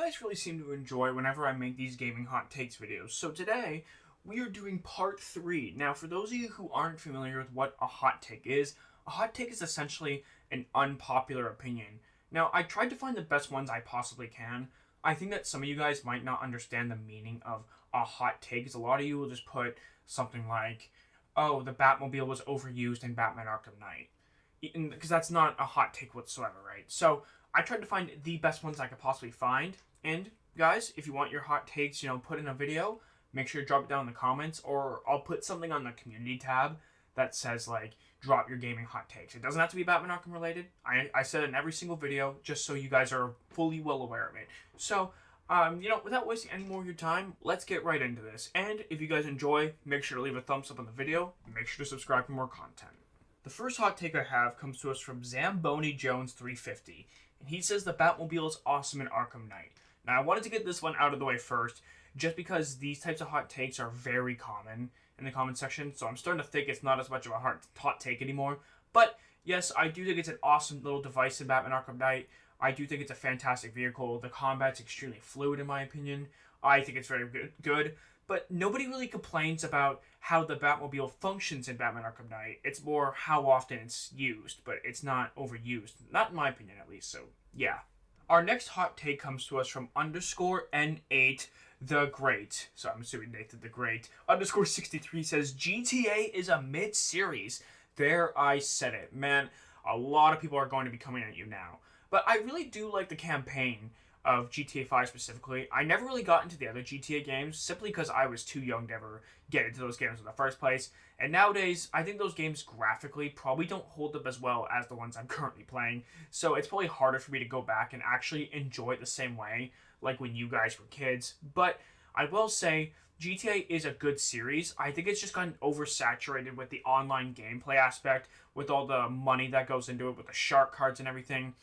guys really seem to enjoy whenever I make these gaming hot takes videos. So today, we are doing part 3. Now, for those of you who aren't familiar with what a hot take is, a hot take is essentially an unpopular opinion. Now, I tried to find the best ones I possibly can. I think that some of you guys might not understand the meaning of a hot take, because a lot of you will just put something like, oh, the Batmobile was overused in Batman Arkham Knight. Because that's not a hot take whatsoever, right? So, I tried to find the best ones I could possibly find. And guys, if you want your hot takes, put in a video, make sure to drop it down in the comments, or I'll put something on the community tab that says like drop your gaming hot takes. It doesn't have to be Batman Arkham related. I said it in every single video just so you guys are fully well aware of it. So, without wasting any more of your time, let's get right into this. And if you guys enjoy, make sure to leave a thumbs up on the video and make sure to subscribe for more content. The first hot take I have comes to us from Zamboni Jones 350. And he says the Batmobile is awesome in Arkham Knight. Now, I wanted to get this one out of the way first, just because these types of hot takes are very common in the comment section, so I'm starting to think it's not as much of a hot take anymore. But, yes, I do think it's an awesome little device in Batman Arkham Knight. I do think it's a fantastic vehicle. The combat's extremely fluid, in my opinion. I think it's very good. But nobody really complains about how the Batmobile functions in Batman Arkham Knight. It's more how often it's used, but it's not overused. Not in my opinion, at least, so yeah. Our next hot take comes to us from _N8 the Great. So I'm assuming Nathan the Great. _63 says, GTA is a mid-series. There, I said it. Man, a lot of people are going to be coming at you now. But I really do like the campaign of GTA 5 specifically. I never really got into the other GTA games simply because I was too young to ever get into those games in the first place. And nowadays, I think those games graphically probably don't hold up as well as the ones I'm currently playing. So it's probably harder for me to go back and actually enjoy it the same way like when you guys were kids. But I will say GTA is a good series. I think it's just gotten oversaturated with the online gameplay aspect, with all the money that goes into it, with the shark cards and everything.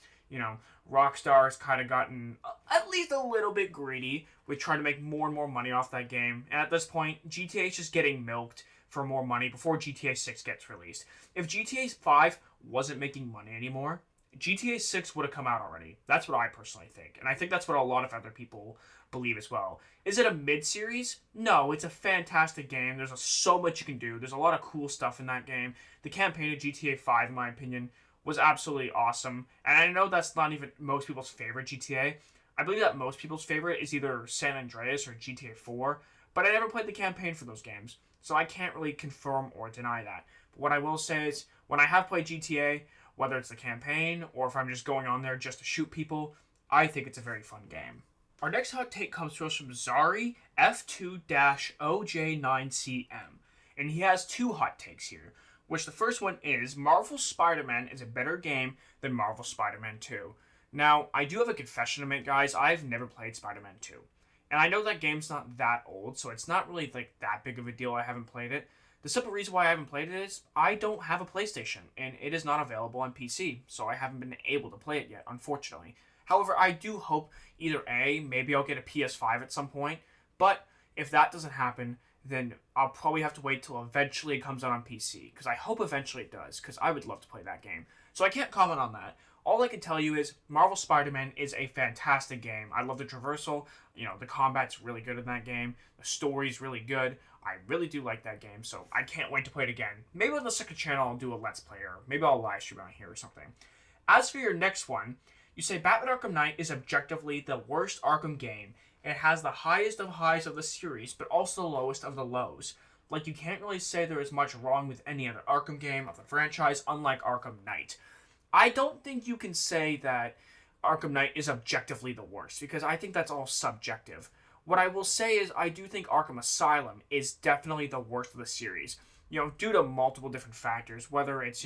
Rockstar's kind of gotten at least a little bit greedy with trying to make more and more money off that game. And at this point, GTA is just getting milked for more money before GTA 6 gets released. If GTA 5 wasn't making money anymore, GTA 6 would have come out already. That's what I personally think. And I think that's what a lot of other people believe as well. Is it a mid-series? No, it's a fantastic game. There's so much you can do. There's a lot of cool stuff in that game. The campaign of GTA 5, in my opinion, was absolutely awesome. And I know that's not even most people's favorite GTA. I believe that most people's favorite is either San Andreas or GTA 4, but I never played the campaign for those games, so I can't really confirm or deny that. But what I will say is, when I have played GTA, whether it's the campaign or if I'm just going on there just to shoot people, I think it's a very fun game. Our next hot take comes to us from Zari F2-OJ9CM, and he has two hot takes here. Which the first one is, Marvel Spider-Man is a better game than Marvel Spider-Man 2. Now, I do have a confession to make, guys. I've never played Spider-Man 2. And I know that game's not that old, so it's not really that big of a deal I haven't played it. The simple reason why I haven't played it is, I don't have a PlayStation, and it is not available on PC, so I haven't been able to play it yet, unfortunately. However, I do hope either A, maybe I'll get a PS5 at some point, but if that doesn't happen, then I'll probably have to wait till eventually it comes out on PC, because I hope eventually it does, because I would love to play that game. So I can't comment on that. All I can tell you is Marvel Spider-Man is a fantastic game. I love the traversal. The combat's really good in that game. The story's really good. I really do like that game, so I can't wait to play it again. Maybe on the second channel I'll do a Let's Play, or maybe I'll live stream on here or something. As for your next one, you say Batman Arkham Knight is objectively the worst Arkham game. It has the highest of highs of the series, but also the lowest of the lows. Like, you can't really say there is much wrong with any other Arkham game of the franchise, unlike Arkham Knight. I don't think you can say that Arkham Knight is objectively the worst, because I think that's all subjective. What I will say is, I do think Arkham Asylum is definitely the worst of the series. Due to multiple different factors, whether it's,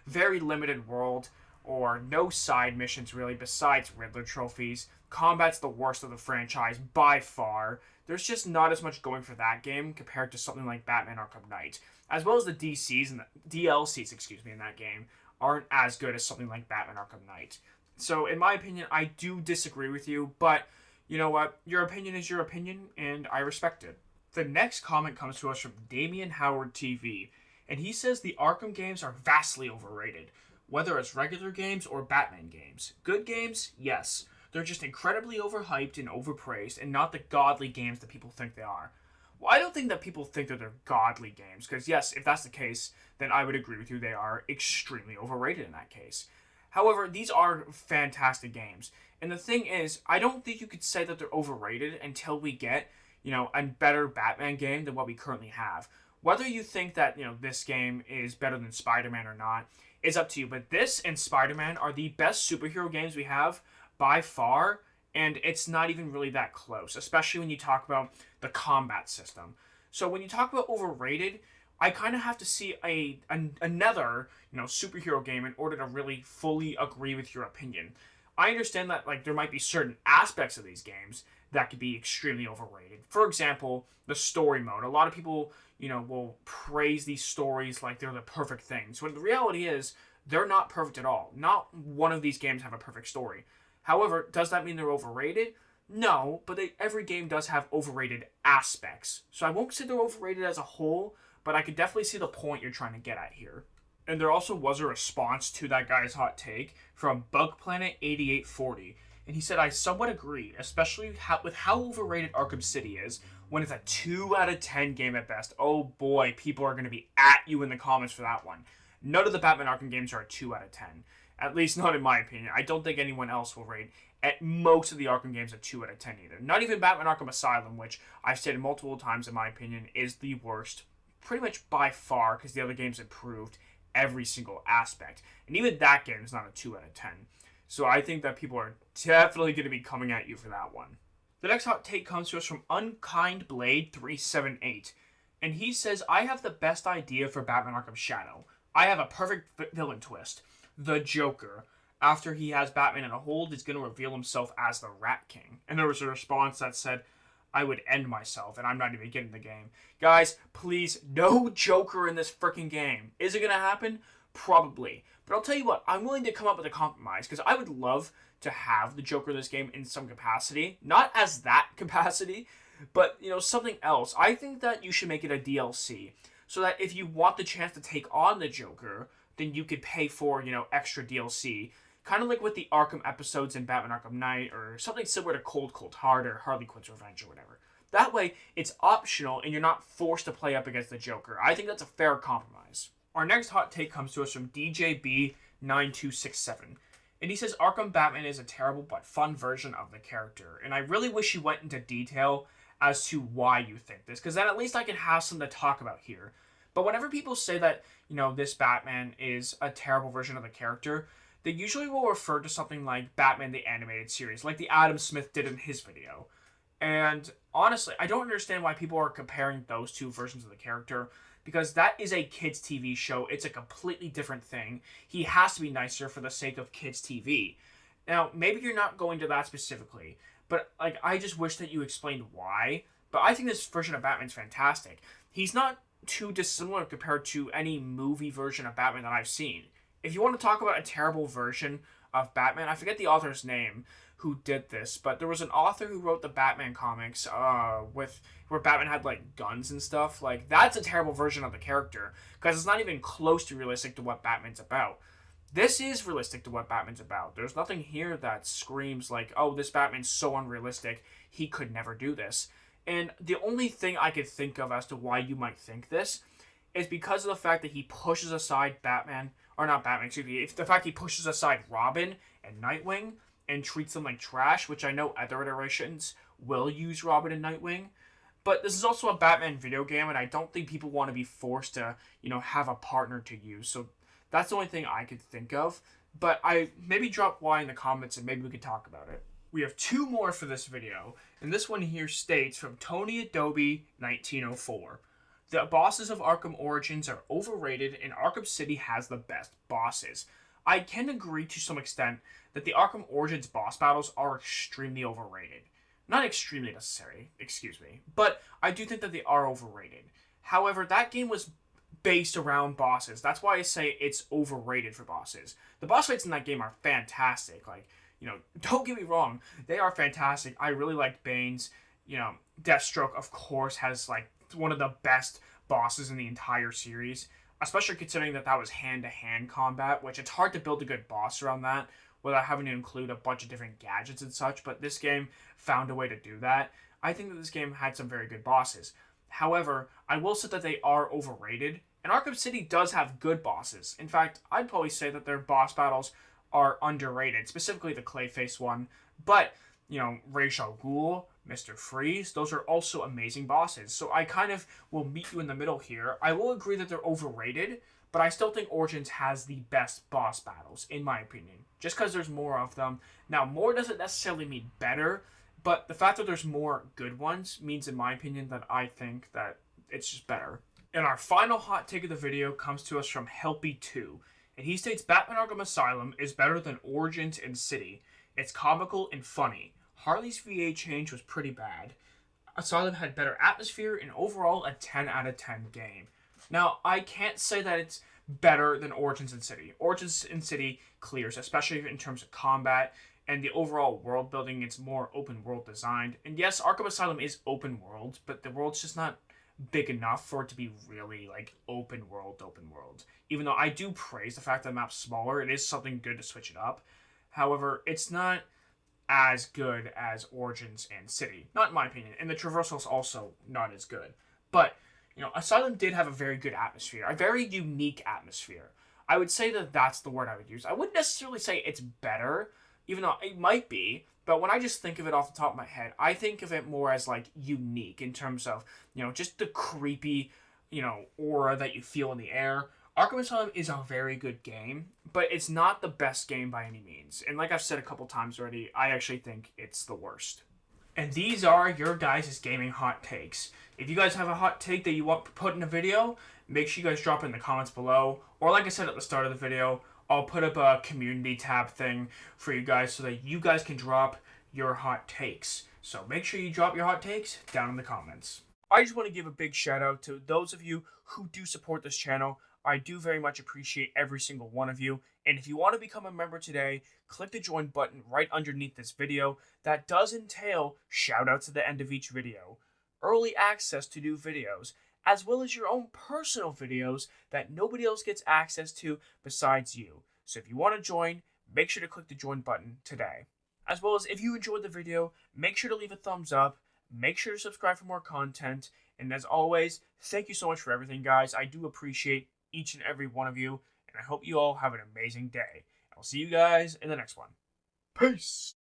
very limited world, or no side missions really besides Riddler trophies. Combat's the worst of the franchise by far. There's just not as much going for that game compared to something like Batman Arkham Knight. As well as the DCs and the DLCs, in that game aren't as good as something like Batman Arkham Knight. So in my opinion, I do disagree with you, but you know what? Your opinion is your opinion, and I respect it. The next comment comes to us from Damian Howard TV, and he says the Arkham games are vastly overrated. Whether it's regular games or Batman games. Good games? Yes. They're just incredibly overhyped and overpraised, and not the godly games that people think they are. Well, I don't think that people think that they're godly games, because yes, if that's the case, then I would agree with you, they are extremely overrated in that case. However, these are fantastic games. And the thing is, I don't think you could say that they're overrated until we get, a better Batman game than what we currently have. Whether you think that, this game is better than Spider-Man or not is up to you. But this and Spider-Man are the best superhero games we have by far, and it's not even really that close, especially when you talk about the combat system. So when you talk about overrated, I kind of have to see another, superhero game in order to really fully agree with your opinion. I understand that there might be certain aspects of these games that could be extremely overrated. For example, the story mode. A lot of people, will praise these stories like they're the perfect things, when the reality is they're not perfect at all. Not one of these games have a perfect story. However, does that mean they're overrated? No, but every game does have overrated aspects. So I won't say they're overrated as a whole, but I could definitely see the point you're trying to get at here. And there also was a response to that guy's hot take from BugPlanet8840. And he said, I somewhat agree, especially with how overrated Arkham City is, when it's a 2 out of 10 game at best. Oh boy, people are going to be at you in the comments for that one. None of the Batman Arkham games are a 2 out of 10. At least not in my opinion. I don't think anyone else will rate at most of the Arkham games a 2 out of 10 either. Not even Batman Arkham Asylum, which I've stated multiple times in my opinion is the worst. Pretty much by far, because the other games improved every single aspect. And even that game is not a 2 out of 10. So I think that people are definitely going to be coming at you for that one. The next hot take comes to us from UnkindBlade378. And he says, I have the best idea for Batman Arkham Shadow. I have a perfect villain twist. The Joker, after he has Batman in a hold, is going to reveal himself as the Rat King. And there was a response that said, I would end myself, and I'm not even getting the game. Guys, please, no Joker in this freaking game. Is it going to happen? Probably. But I'll tell you what, I'm willing to come up with a compromise, because I would love to have the Joker in this game in some capacity. Not as that capacity, but, something else. I think that you should make it a DLC, so that if you want the chance to take on the Joker, then you could pay for, extra DLC. Kind of like with the Arkham episodes in Batman Arkham Knight, or something similar to Cold Heart or Harley Quinn's Revenge or whatever. That way, it's optional and you're not forced to play up against the Joker. I think that's a fair compromise. Our next hot take comes to us from DJB9267. And he says, Arkham Batman is a terrible but fun version of the character. And I really wish you went into detail as to why you think this, because then at least I can have something to talk about here. But whenever people say that, this Batman is a terrible version of the character, they usually will refer to something like Batman the Animated Series, like the Adam Smith did in his video. And honestly, I don't understand why people are comparing those two versions of the character, because that is a kids' TV show. It's a completely different thing. He has to be nicer for the sake of kids' TV. Now, maybe you're not going to that specifically, but I just wish that you explained why. But I think this version of Batman's fantastic. He's not too dissimilar compared to any movie version of Batman that I've seen. If you want to talk about a terrible version of Batman, I forget the author's name who did this, but there was an author who wrote the Batman comics where Batman had guns and stuff. That's a terrible version of the character, because it's not even close to realistic to what Batman's about. This is realistic to what Batman's about. There's nothing here that screams oh, this Batman's so unrealistic, he could never do this. And the only thing I could think of as to why you might think this is because of the fact that he pushes aside the fact he pushes aside Robin and Nightwing and treats them like trash, which I know other iterations will use Robin and Nightwing. But this is also a Batman video game, and I don't think people want to be forced to, have a partner to use. So that's the only thing I could think of. But I maybe drop why in the comments, and maybe we could talk about it. We have two more for this video, and this one here states from TonyAdobe 1904. The bosses of Arkham Origins are overrated, and Arkham City has the best bosses. I can agree to some extent that the Arkham Origins boss battles are extremely overrated. Not extremely necessary, excuse me, but I do think that they are overrated. However, that game was based around bosses. That's why I say it's overrated for bosses. The boss fights in that game are fantastic. Don't get me wrong, they are fantastic. I really liked Bane's. Deathstroke, of course, has one of the best bosses in the entire series, especially considering that was hand-to-hand combat, which it's hard to build a good boss around that without having to include a bunch of different gadgets and such, but this game found a way to do that. I think that this game had some very good bosses. However, I will say that they are overrated, and Arkham City does have good bosses. In fact, I'd probably say that their boss battles are underrated, specifically the Clayface one. But, Ra's al Ghul, Mr. Freeze, those are also amazing bosses. So I kind of will meet you in the middle here. I will agree that they're overrated, but I still think Origins has the best boss battles, in my opinion. Just because there's more of them. Now, more doesn't necessarily mean better, but the fact that there's more good ones means, in my opinion, that I think that it's just better. And our final hot take of the video comes to us from Helpy2. And he states Batman Arkham Asylum is better than Origins and City. It's comical and funny. Harley's VA change was pretty bad. Asylum had better atmosphere and overall a 10 out of 10 game. Now, I can't say that it's better than Origins and City. Origins and City clears, especially in terms of combat and the overall world building. It's more open world designed. And yes, Arkham Asylum is open world, but the world's just not big enough for it to be really like open world. Even though I do praise the fact that the map's smaller, it is something good to switch it up. However, it's not as good as Origins and City, not in my opinion, and the traversal's also not as good. But Asylum did have a very good atmosphere, a very unique atmosphere. I would say that that's the word I would use. I wouldn't necessarily say it's better, even though it might be. But when I just think of it off the top of my head, I think of it more as like unique in terms of, just the creepy, aura that you feel in the air. Arkham Asylum is a very good game, but it's not the best game by any means. And like I've said a couple times already, I actually think it's the worst. And these are your guys' gaming hot takes. If you guys have a hot take that you want put in a video, make sure you guys drop it in the comments below. Or like I said at the start of the video, I'll put up a community tab thing for you guys so that you guys can drop your hot takes. So make sure you drop your hot takes down in the comments. I just want to give a big shout out to those of you who do support this channel. I do very much appreciate every single one of you. And if you want to become a member today, click the join button right underneath this video. That does entail shoutouts at the end of each video, early access to new videos, as well as your own personal videos that nobody else gets access to besides you. So if you want to join, make sure to click the join button today. As well as if you enjoyed the video, make sure to leave a thumbs up, make sure to subscribe for more content, and as always, thank you so much for everything, guys. I do appreciate each and every one of you, and I hope you all have an amazing day. I'll see you guys in the next one. Peace!